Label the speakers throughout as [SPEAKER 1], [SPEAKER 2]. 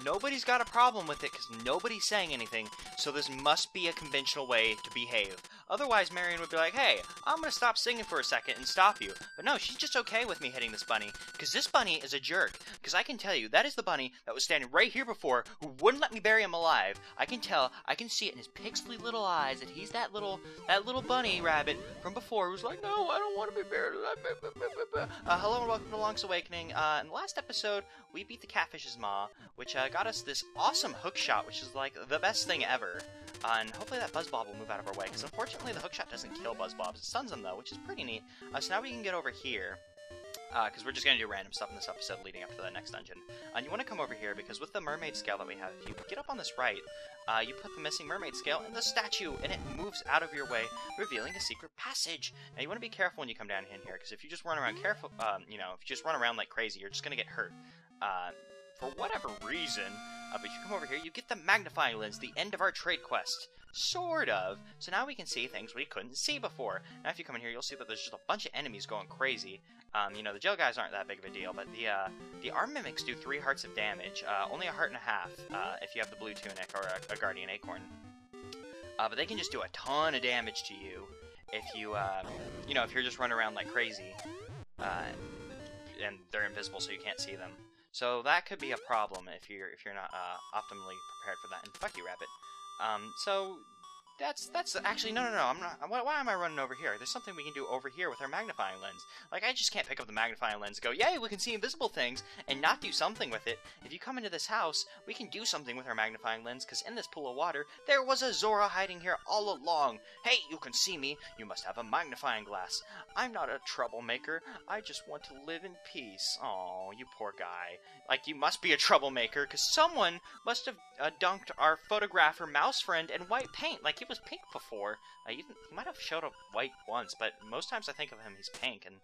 [SPEAKER 1] Nobody's got a problem with it because nobody's saying anything, so this must be a conventional way to behave. Otherwise, Marion would be like, hey, I'm going to stop singing for a second and stop you. But no, she's just okay with me hitting this bunny, because this bunny is a jerk. Because I can tell you, that is the bunny that was standing right here before, who wouldn't let me bury him alive. I can tell, I can see it in his pixely little eyes, that he's that little bunny rabbit from before who's like, no, I don't want to be buried alive. Hello and welcome to Lonk's Awakening. In the last episode, we beat the catfish's maw, which got us this awesome hook shot, which is like the best thing ever. And hopefully that Buzzbob will move out of our way, because unfortunately the hookshot doesn't kill Buzzbobs. It stuns them though, which is pretty neat. So now we can get over here, because we're just going to do random stuff in this episode leading up to the next dungeon. And you want to come over here, because with the mermaid scale that we have, if you get up on this right, you put the missing mermaid scale in the statue, and it moves out of your way, revealing a secret passage. Now you want to be careful when you come down in here, because if you just run around if you just run around like crazy, you're just going to get hurt. For whatever reason, but you come over here, you get the magnifying lens, the end of our trade quest. Sort of. So now we can see things we couldn't see before. Now if you come in here, you'll see that there's just a bunch of enemies going crazy. The gel guys aren't that big of a deal, but the arm mimics do 3 hearts of damage, only 1.5 hearts if you have the blue tunic or a guardian acorn. But they can just do a ton of damage to you if you, if you're just running around like crazy, and they're invisible so you can't see them. So that could be a problem if you're not optimally prepared for that. And fuck you, rabbit. So that's actually no. I'm not. Why am I running over here? There's something we can do over here with our magnifying lens. Like I just can't pick up the magnifying lens and go, yay, we can see invisible things, and not do something with it. If you come into this house, we can do something with our magnifying lens, because in this pool of water, there was a Zora hiding here all along. Hey, you can see me. You must have a magnifying glass. I'm not a troublemaker. I just want to live in peace. Aw, you poor guy. Like, you must be a troublemaker, because someone must have dunked our photographer mouse friend in white paint. Like, he was pink before. He might have showed up white once, but most times I think of him, he's pink. And,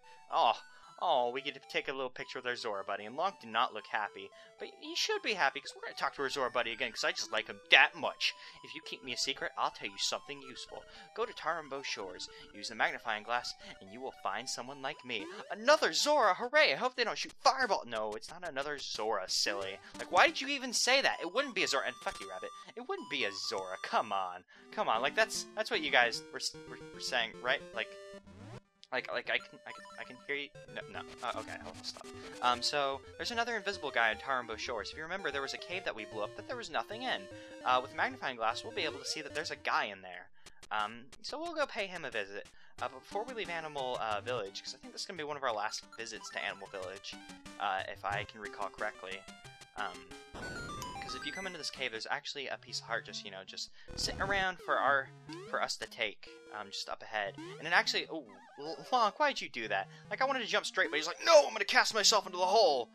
[SPEAKER 1] we get to take a little picture with our Zora buddy. And Lonk did not look happy, but he should be happy, because we're going to talk to our Zora buddy again, because I just like him that much. If you keep me a secret, I'll tell you something useful. Go to Tarambo Shores, use the magnifying glass, and you will find someone like me. Another Zora! Hooray! I hope they don't shoot fireball. No, it's not another Zora, silly. Like, why did you even say that? It wouldn't be a Zora. And fuck you, rabbit. It wouldn't be a Zora. Come on. Come on. Like, that's what you guys were saying, right? Like I can hear you. No. Okay, I'll stop. So there's another invisible guy in Tarambo Shores. If you remember, there was a cave that we blew up that there was nothing in. With a magnifying glass, we'll be able to see that there's a guy in there. So we'll go pay him a visit. But before we leave Animal Village, because I think this is gonna be one of our last visits to Animal Village, if I can recall correctly. Because if you come into this cave, there's actually a piece of heart just sitting around for us to take, just up ahead. And it actually, oh, Lonk, why'd you do that? Like, I wanted to jump straight, but he's like, no, I'm gonna cast myself into the hole!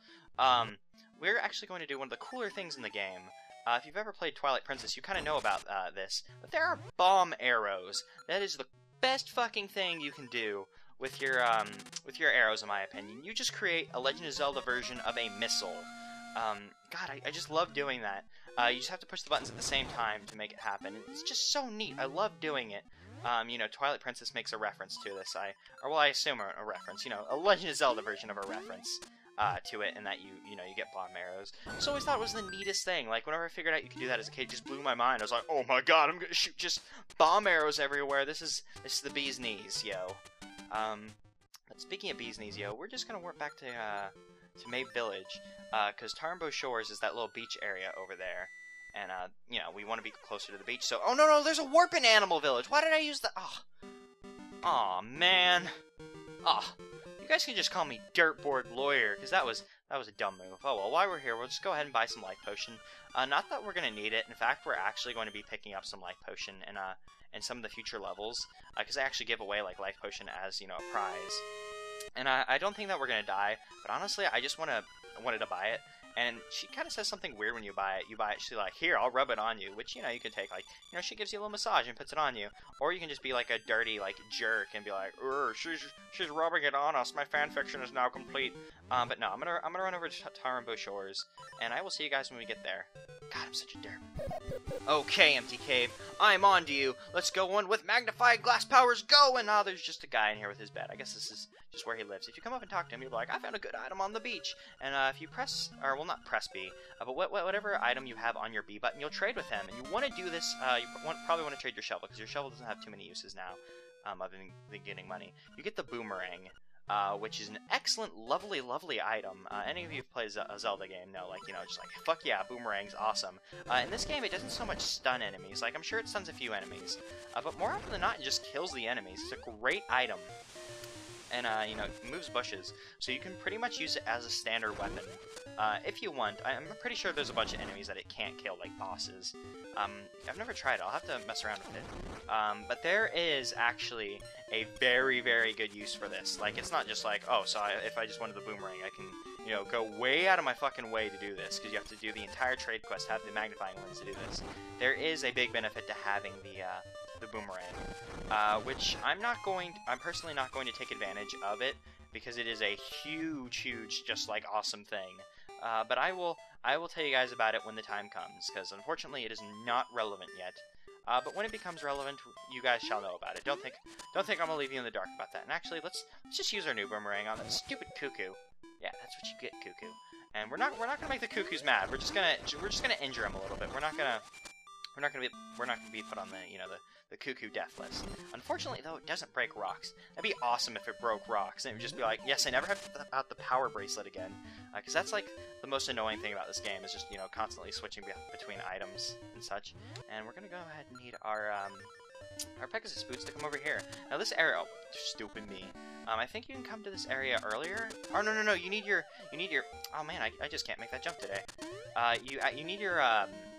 [SPEAKER 1] We're actually going to do one of the cooler things in the game. If you've ever played Twilight Princess, you kind of know about this, but there are bomb arrows. That is the best fucking thing you can do with your arrows, in my opinion. You just create a Legend of Zelda version of a missile. God, I just love doing that. You just have to push the buttons at the same time to make it happen. It's just so neat. I love doing it. Twilight Princess makes a reference to this. I assume a reference. A Legend of Zelda version of a reference to it, and that you get bomb arrows. So I always thought it was the neatest thing. Like, whenever I figured out you could do that as a kid, it just blew my mind. I was like, oh my god, I'm gonna shoot just bomb arrows everywhere. This is the bee's knees, yo. But speaking of bee's knees, yo, we're just gonna warp back to Mabe Village, because Tarambo Shores is that little beach area over there, and, we want to be closer to the beach, so... Oh, no, there's a warp in Animal Village! Why did I use the... Aw, man. You guys can just call me Dirtboard Lawyer, because that was a dumb move. Oh, well, while we're here, we'll just go ahead and buy some life potion. Not that we're going to need it. In fact, we're actually going to be picking up some life potion in some of the future levels, because I actually give away, like, life potion as, a prize. And I don't think that we're going to die, but honestly, I just wanted to buy it. And she kind of says something weird when you buy it. She's like, here, I'll rub it on you, which, you can take, like, she gives you a little massage and puts it on you. Or you can just be, like, a dirty, like, jerk and be like, she's rubbing it on us, my fanfiction is now complete. But no, I'm gonna run over to Tarambo Shores, and I will see you guys when we get there. God, I'm such a derp. Okay, Empty Cave, I'm on to you. Let's go on with magnified glass powers, go! And now there's just a guy in here with his bed. I guess this is just where he lives. If you come up and talk to him, you'll be like, I found a good item on the beach. And if you press, or well, not press B, but whatever item you have on your B button, you'll trade with him. And you want to do this, probably want to trade your shovel, because your shovel doesn't have too many uses now, other than getting money. You get the boomerang. Which is an excellent, lovely, lovely item. Any of you who plays a Zelda game know, like, you know, just like, fuck yeah, boomerang's awesome. In this game, it doesn't so much stun enemies. Like, I'm sure it stuns a few enemies. But more often than not, it just kills the enemies. It's a great item. And, you know, it moves bushes. So you can pretty much use it as a standard weapon. If you want. I'm pretty sure there's a bunch of enemies that it can't kill, like bosses. I've never tried it. I'll have to mess around with it. But there is actually a very, very good use for this. Like, it's not just like, oh, so if I just wanted the boomerang, I can, you know, go way out of my fucking way to do this, because you have to do the entire trade quest, have the magnifying lens to do this. There is a big benefit to having the boomerang, which I'm personally not going to take advantage of it, because it is a huge, huge, just like awesome thing. But I will tell you guys about it when the time comes, because unfortunately it is not relevant yet. But when it becomes relevant, you guys shall know about it. Don't think I'm gonna leave you in the dark about that. And actually, let's just use our new boomerang on that stupid cuckoo. Yeah, that's what you get, cuckoo. And we're not gonna make the cuckoos mad. We're just gonna injure him a little bit. We're not gonna be put on the, you know, the cuckoo death list. Unfortunately, though, it doesn't break rocks. That'd be awesome if it broke rocks, and it would just be like, yes, I never have to put out the power bracelet again, because that's like the most annoying thing about this game is just, you know, constantly switching between items and such. And we're gonna go ahead and need our Pegasus boots to come over here. Now this area, oh, stupid me. I think you can come to this area earlier. Oh no, you need your. Oh man, I just can't make that jump today. You need your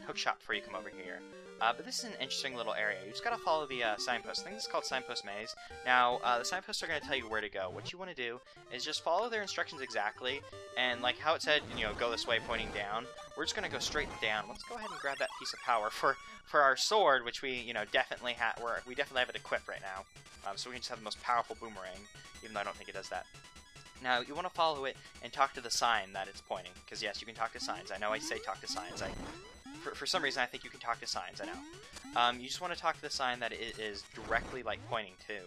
[SPEAKER 1] hook shot before you come over here. But this is an interesting little area. You just gotta follow the signpost. I think this is called Signpost Maze. Now, the signposts are gonna tell you where to go. What you want to do is just follow their instructions exactly, and like how it said, you know, go this way, pointing down. We're just gonna go straight down. Let's go ahead and grab that piece of power for our sword, which we, you know, definitely have it equipped right now. So we can just have the most powerful boomerang, even though I don't think it does that. Now, you want to follow it and talk to the sign that it's pointing, because yes, you can talk to signs. I know I say talk to signs. For some reason, I think you can talk to signs. I know. You just want to talk to the sign that it is directly like pointing to,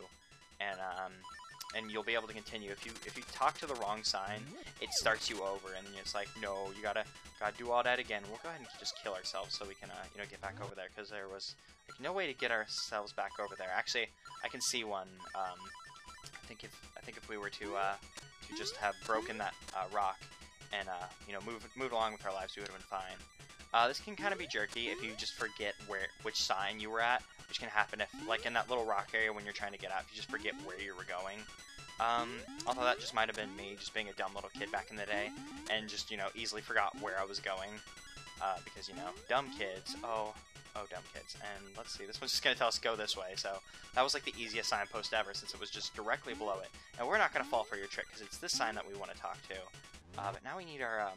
[SPEAKER 1] and you'll be able to continue. If you talk to the wrong sign, it starts you over, and then it's like, no, you gotta do all that again. We'll go ahead and just kill ourselves so we can you know, get back over there, because there was like no way to get ourselves back over there. Actually, I can see one. I think if we were to just have broken that rock and you know, moved along with our lives, we would have been fine. This can kind of be jerky if you just forget which sign you were at, which can happen if, like, in that little rock area when you're trying to get out, if you just forget where you were going. Although that just might have been me, just being a dumb little kid back in the day, and just, you know, easily forgot where I was going, because, you know, dumb kids, oh, dumb kids. And let's see, this one's just going to tell us go this way, so that was like the easiest signpost ever, since it was just directly below it. And we're not going to fall for your trick, because it's this sign that we want to talk to. But now we need our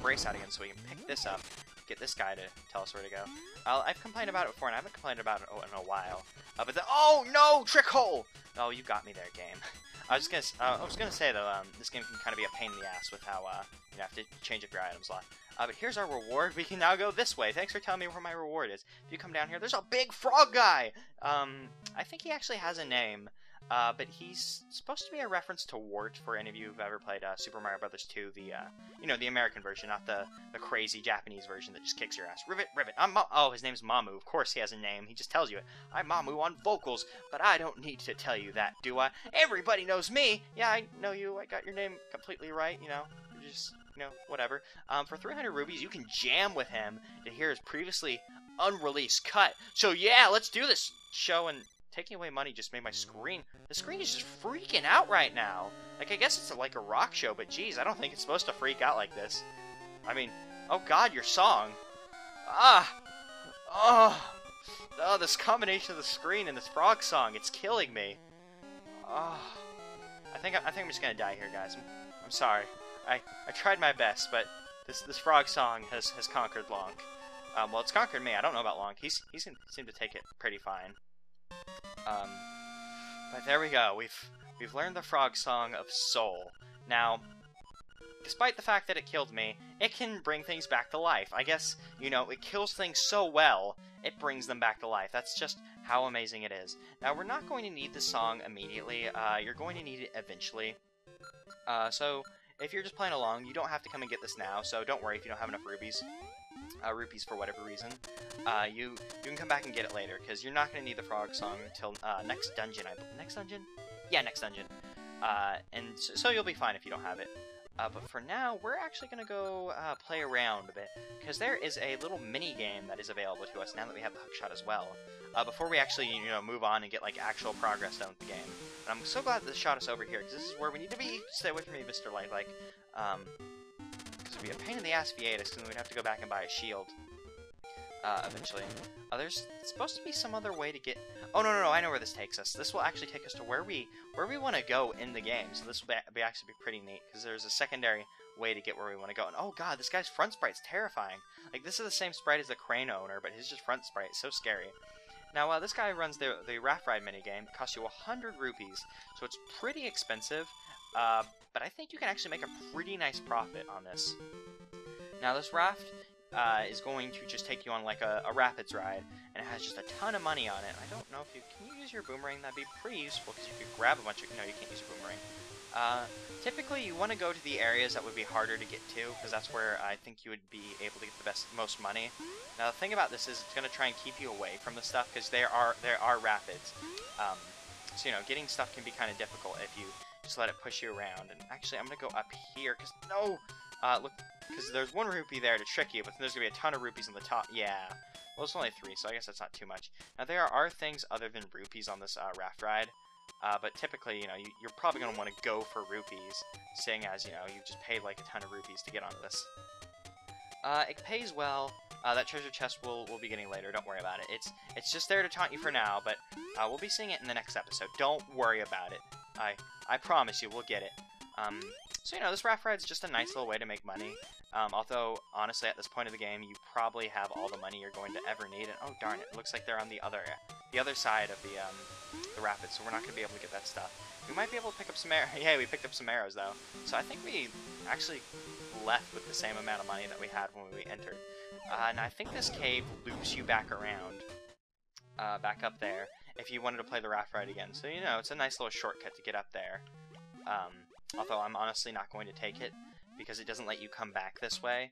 [SPEAKER 1] brace out again, so we can pick this up, get this guy to tell us where to go. I've complained about it before, and I haven't complained about it in a while. But then, oh no, trick hole! Oh, you got me there, game. I was gonna say though, this game can kind of be a pain in the ass with how you have to change up your items a lot. But here's our reward. We can now go this way. Thanks for telling me where my reward is. If you come down here, there's a big frog guy. I think he actually has a name. But he's supposed to be a reference to Wart, for any of you who've ever played Super Mario Bros. 2, you know, the American version, not the crazy Japanese version that just kicks your ass. Rivet. Oh, his name's Mamu. Of course he has a name. He just tells you it. I'm Mamu on vocals, but I don't need to tell you that, do I? Everybody knows me. Yeah, I know you. I got your name completely right, you know. Just, you know, whatever. For 300 rubies, you can jam with him to hear his previously unreleased cut. So yeah, let's do this show. And taking away money just made my screen... The screen is just freaking out right now. Like, I guess it's like a rock show, but geez, I don't think it's supposed to freak out like this. I mean, oh god, your song. Oh, this combination of the screen and this frog song, it's killing me. Oh, I think I'm just gonna die here, guys. I'm sorry. I tried my best, but this frog song has conquered Lonk. Well, it's conquered me. I don't know about Lonk. He's seemed to take it pretty fine. But there we go. we've learned the frog song of Soul. Now, despite the fact that it killed me, it can bring things back to life. I guess, you know, it kills things so well, it brings them back to life. That's just how amazing it is. Now, we're not going to need the song immediately. You're going to need it eventually. So, if you're just playing along, you don't have to come and get this now, so don't worry if you don't have enough rupees. Rupees for whatever reason. You can come back and get it later, because you're not going to need the frog song until next dungeon, I believe. Next dungeon? Yeah, next dungeon. And so you'll be fine if you don't have it. But for now, we're actually going to go play around a bit, because there is a little mini-game that is available to us now that we have the hookshot as well. Before we actually, you know, move on and get, like, actual progress done with the game. And I'm so glad that this shot us over here, because this is where we need to be. Stay away from me, Mr. Lifelike. Because it would be a pain in the ass if he ate us, because then we'd have to go back and buy a shield. Eventually. There's supposed to be some other way to get... Oh, no, I know where this takes us. This will actually take us to where we want to go in the game. So this will actually be pretty neat, because there's a secondary way to get where we want to go. And oh god, this guy's front sprite's terrifying. Like, this is the same sprite as the crane owner, but his just front sprite is so scary. Now, this guy runs the raft ride minigame. It costs you 100 rupees, so it's pretty expensive. But I think you can actually make a pretty nice profit on this. Now, this raft... is going to just take you on like a rapids ride, and it has just a ton of money on it. I don't know if you can use your boomerang. That'd be pretty useful because you could grab a bunch of. No, you can't use a boomerang. Typically, you want to go to the areas that would be harder to get to, because that's where I think you would be able to get the most money. Now, the thing about this is it's going to try and keep you away from the stuff because there are rapids. So you know, getting stuff can be kind of difficult if you just let it push you around. And actually, I'm going to go up here because no. Look, because there's one rupee there to trick you, but there's going to be a ton of rupees on the top. Yeah. Well, it's only 3, so I guess that's not too much. Now, there are things other than rupees on this raft ride, but typically, you know, you're probably going to want to go for rupees, seeing as, you know, you've just paid, like, a ton of rupees to get onto this. It pays well. That treasure chest we'll be getting later. Don't worry about it. It's just there to taunt you for now, but we'll be seeing it in the next episode. Don't worry about it. I promise you, we'll get it. So, you know, this raft ride's just a nice little way to make money. Although, honestly, at this point of the game, you probably have all the money you're going to ever need. And, oh, darn it. Looks like they're on the other side of the rapids, so we're not going to be able to get that stuff. We might be able to pick up some arrows. Yeah, we picked up some arrows, though. So I think we actually left with the same amount of money that we had when we entered. And I think this cave loops you back around, back up there, if you wanted to play the raft ride again. So, you know, it's a nice little shortcut to get up there. Although I'm honestly not going to take it, because it doesn't let you come back this way.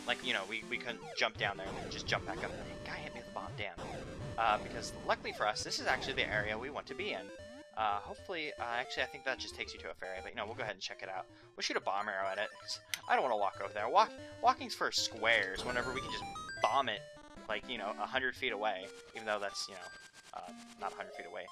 [SPEAKER 1] Like, you know, we couldn't jump down there and then just jump back up. The guy hit me with the bomb, damn. Because luckily for us, this is actually the area we want to be in. Hopefully, actually I think that just takes you to a ferry, but you know, we'll go ahead and check it out. We'll shoot a bomb arrow at it, because I don't want to walk over there. Walking's for squares, whenever we can just bomb it, like, you know, 100 feet away, even though that's, you know, not 100 feet away.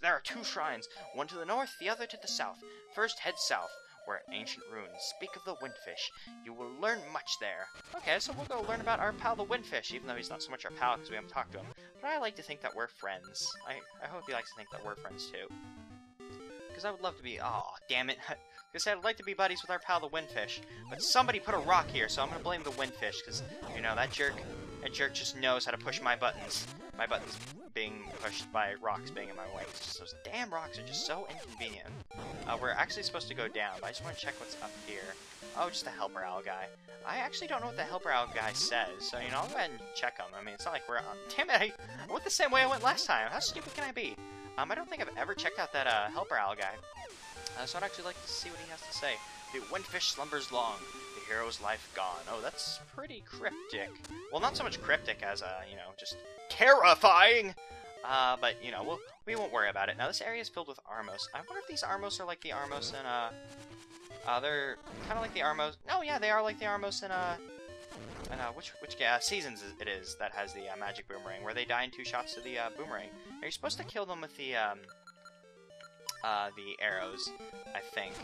[SPEAKER 1] There are 2 shrines, one to the north, the other to the south. First, head south, where ancient ruins speak of the windfish. You will learn much there. Okay, so we'll go learn about our pal the windfish, even though he's not so much our pal because we haven't talked to him. But I like to think that we're friends. I hope he likes to think that we're friends too. Because I would love to be... Aw, damn it. Because I'd like to be buddies with our pal the windfish. But somebody put a rock here, so I'm going to blame the windfish, because, you know, that jerk just knows how to push my buttons. My buttons being pushed by rocks being in my way. It's just, those damn rocks are just so inconvenient. We're actually supposed to go down, but I just want to check what's up here. Oh, just a helper owl guy. I actually don't know what the helper owl guy says, so, you know, I'll go ahead and check him. I mean, it's not like we're on... Damn it, I went the same way I went last time. How stupid can I be? I don't think I've ever checked out that helper owl guy. So I'd actually like to see what he has to say. The windfish slumbers long, the hero's life gone. Oh, that's pretty cryptic. Well, not so much cryptic as, you know, just terrifying! But, you know, we won't worry about it. Now, this area is filled with Armos. I wonder if these Armos are like the Armos in, they're kind of like the Armos... Oh, yeah, they are like the Armos in, which Seasons it is that has the, magic boomerang, where they die in 2 shots to the, boomerang. Now, you're supposed to kill them with the arrows, I think.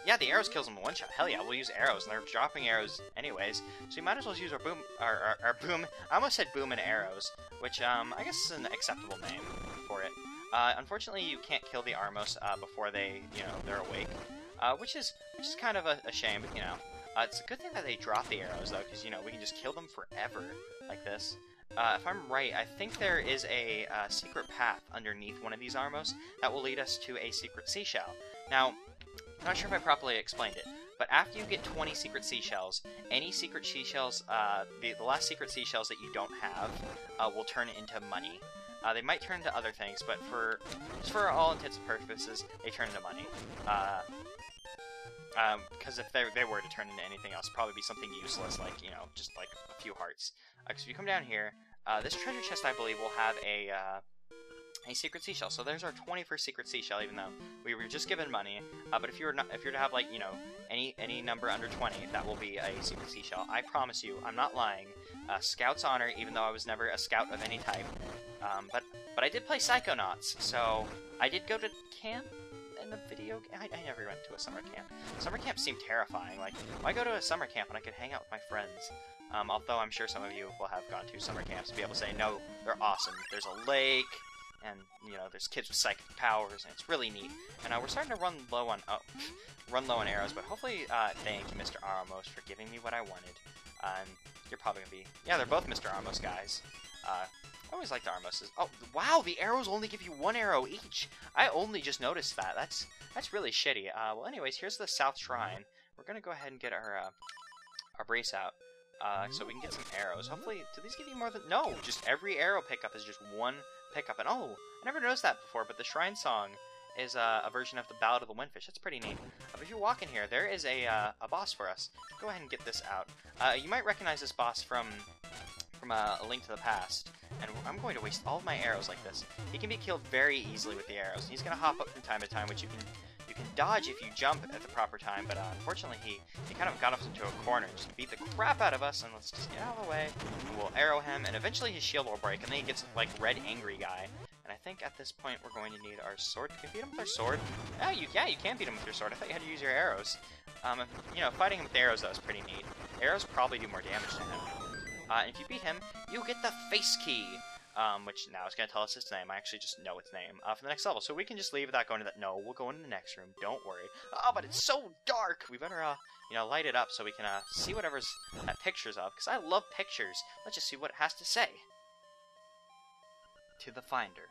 [SPEAKER 1] Yeah, the arrows kills them in 1 shot. Hell yeah, we'll use arrows, and they're dropping arrows anyways. So you might as well use our boom, our boom. I almost said boom and arrows, which I guess is an acceptable name for it. Unfortunately, you can't kill the Armos before they, you know, they're awake, which is kind of a shame. But you know, it's a good thing that they drop the arrows though, because you know we can just kill them forever like this. if I'm right, I think there is a secret path underneath one of these Armos that will lead us to a secret seashell. Now, I'm not sure if I properly explained it, but after you get 20 secret seashells, any secret seashells, the last secret seashells that you don't have, will turn into money. They might turn into other things, but just for all intents and purposes, they turn into money. Because if they were to turn into anything else, it'd probably be something useless, like, you know, just like a few hearts. So if you come down here, this treasure chest, I believe, will have a secret seashell. So there's our 21st secret seashell, even though we were just given money. But if you're to have, like, you know, any number under 20, that will be a secret seashell. I promise you, I'm not lying. Scout's honor, even though I was never a scout of any type. But I did play Psychonauts, so I did go to camp in the video game. I never went to a summer camp. Summer camp seemed terrifying. Like, why go to a summer camp when I could hang out with my friends? Although I'm sure some of you will have gone to summer camps to be able to say, no, they're awesome. There's a lake, and, you know, there's kids with psychic powers, and it's really neat. And we're starting to run low on arrows, but hopefully, thank you, Mr. Aramos, for giving me what I wanted. And you're probably gonna be, yeah, they're both Mr. Aramos guys. I always liked Armoses. Oh, wow, the arrows only give you 1 arrow each. I only just noticed that. That's really shitty. Well, anyways, here's the South Shrine. We're gonna go ahead and get our brace out, so we can get some arrows. Hopefully, do these give you more than? No, just every arrow pickup is just 1 pickup. And oh, I never noticed that before, but the Shrine Song is a version of the Ballad of the Windfish. That's pretty neat. But if you walk in here, there is a boss for us. Go ahead and get this out. You might recognize this boss from A Link to the Past, and I'm going to waste all of my arrows like this. He can be killed very easily with the arrows. He's going to hop up from time to time, which you can dodge if you jump at the proper time, but unfortunately he kind of got us into a corner and just beat the crap out of us, and let's just get out of the way, and we'll arrow him, and eventually his shield will break, and then he gets, like, red angry guy. And I think at this point we're going to need our sword. Can we beat him with our sword? Yeah, you can beat him with your sword. I thought you had to use your arrows. You know, fighting him with arrows, that was pretty neat. Arrows probably do more damage to him. And if you beat him, you get the face key, which now it's going to tell us its name. I actually just know its name for the next level, so we can just leave without going to that. No, we'll go into the next room. Don't worry. Oh, but it's so dark. We better, you know, light it up so we can see whatever's that pictures of, because I love pictures. Let's just see what it has to say. To the finder,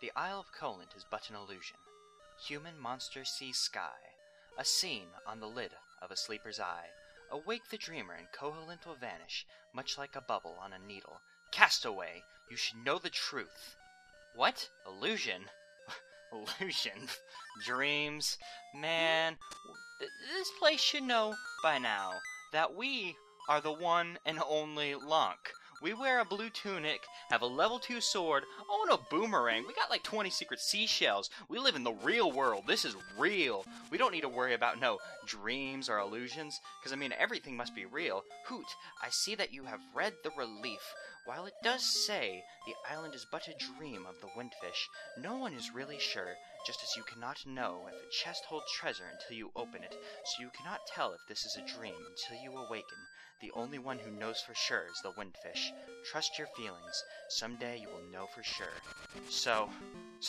[SPEAKER 1] the Isle of Colent is but an illusion. Human, monster, sea, sky. A scene on the lid of a sleeper's eye. Awake the dreamer, and Koholint will vanish, much like a bubble on a needle. Castaway, you should know the truth. What? Illusion? Illusion? Dreams? Man, this place should know by now that we are the one and only Lonk. We wear a blue tunic, have a level 2 sword, own a boomerang, we got like 20 secret seashells, we live in the real world, this is real. We don't need to worry about no dreams or illusions, because I mean everything must be real. Hoot, I see that you have read the relief. While it does say the island is but a dream of the windfish, no one is really sure, just as you cannot know if a chest holds treasure until you open it, so you cannot tell if this is a dream until you awaken. The only one who knows for sure is the windfish. Trust your feelings. Someday you will know for sure. So,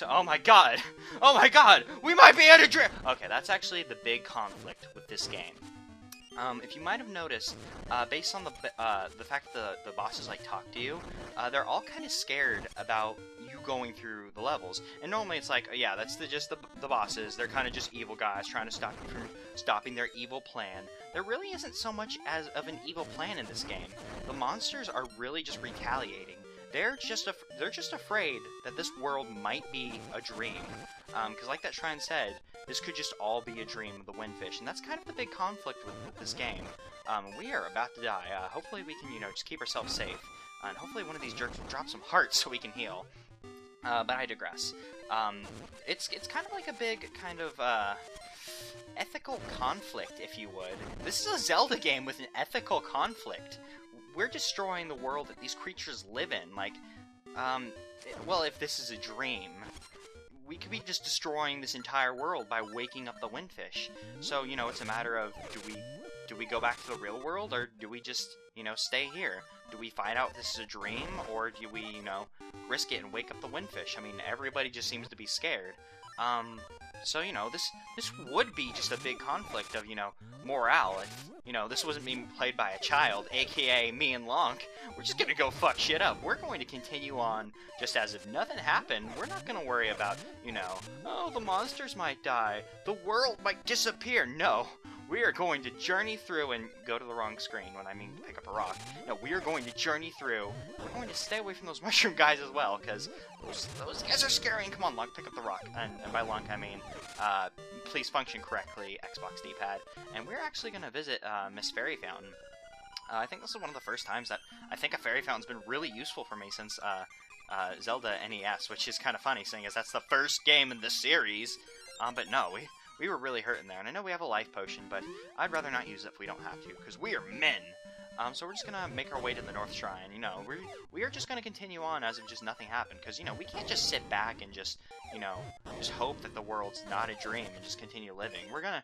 [SPEAKER 1] oh my god! Oh my god! We might be in a dream! Okay, that's actually the big conflict with this game. If you might have noticed, based on the fact that the bosses, like, talk to you, they're all kind of scared about you going through the levels. And normally it's like, yeah, that's just the bosses. They're kind of just evil guys trying to stop you from stopping their evil plan. There really isn't so much as of an evil plan in this game. The monsters are really just retaliating. They're just afraid that this world might be a dream. Because like that shrine said, this could just all be a dream of the windfish, and that's kind of the big conflict with this game. We are about to die. Hopefully we can, you know, just keep ourselves safe, and hopefully one of these jerks will drop some hearts so we can heal. But I digress. It's kind of like a big kind of ethical conflict, if you would. This is a Zelda game with an ethical conflict. We're destroying the world that these creatures live in. Like, well, if this is a dream, we could be just destroying this entire world by waking up the windfish. So, you know, it's a matter of, do we go back to the real world, or do we just, you know, stay here? Do we find out this is a dream, or do we, you know, risk it and wake up the windfish? I mean, everybody just seems to be scared. So, you know, this would be just a big conflict of, you know, morale. If, you know, this wasn't being played by a child, aka me and Lonk, we're just gonna go fuck shit up. We're going to continue on just as if nothing happened. We're not gonna worry about, you know, oh, the monsters might die, the world might disappear. No. We are going to journey through and go to the wrong screen when I mean pick up a rock. No, we are going to journey through. We're going to stay away from those mushroom guys as well, because those guys are scary. And come on, Lonk, pick up the rock. And by Lonk, I mean, please function correctly, Xbox D-pad. And we're actually going to visit Miss Fairy Fountain. I think this is one of the first times that I think a fairy fountain's been really useful for me since Zelda NES, which is kind of funny, seeing as that's the first game in the series. But no, we were really hurting there, and I know we have a life potion, but I'd rather not use it if we don't have to, because we are men. So we're just gonna make our way to the North Shrine. You know, we are just gonna continue on as if just nothing happened, because you know we can't just sit back and just, you know, just hope that the world's not a dream and just continue living. We're gonna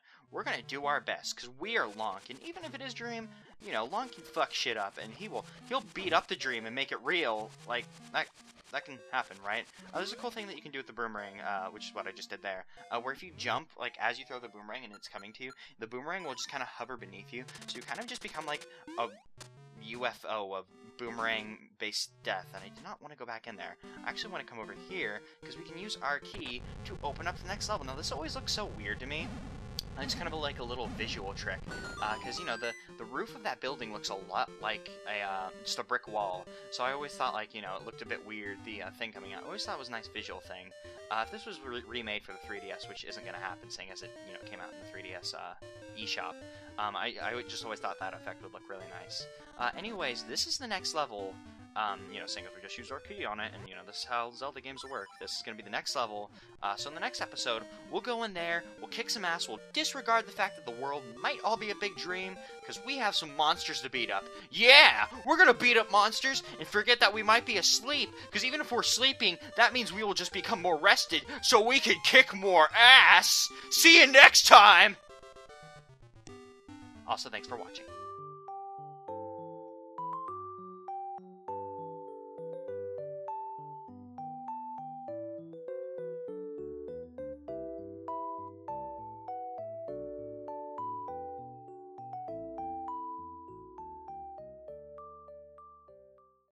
[SPEAKER 1] do our best, because we are Lonk, and even if it is dream, you know, Lonk can fuck shit up, and he'll beat up the dream and make it real. Like that can happen, right? There's a cool thing that you can do with the boomerang, which is what I just did there, where if you jump, like, as you throw the boomerang and it's coming to you, the boomerang will just kind of hover beneath you, so you kind of just become like a UFO of boomerang-based death, and I do not want to go back in there. I actually want to come over here, because we can use our key to open up the next level. Now, this always looks so weird to me. It's kind of like a little visual trick, because, you know, the roof of that building looks a lot like just a brick wall, so I always thought, like, you know, it looked a bit weird, the thing coming out. I always thought it was a nice visual thing. If this was remade for the 3DS, which isn't going to happen, seeing as it, you know, came out in the 3DS eShop, I just always thought that effect would look really nice. Anyways, this is the next level. You know, seeing as we just used our key on it, and, you know, this is how Zelda games work. This is going to be the next level. So in the next episode, we'll go in there, we'll kick some ass, we'll disregard the fact that the world might all be a big dream, because we have some monsters to beat up. Yeah! We're going to beat up monsters, and forget that we might be asleep, because even if we're sleeping, that means we will just become more rested, so we can kick more ass! See you next time! Also, thanks for watching.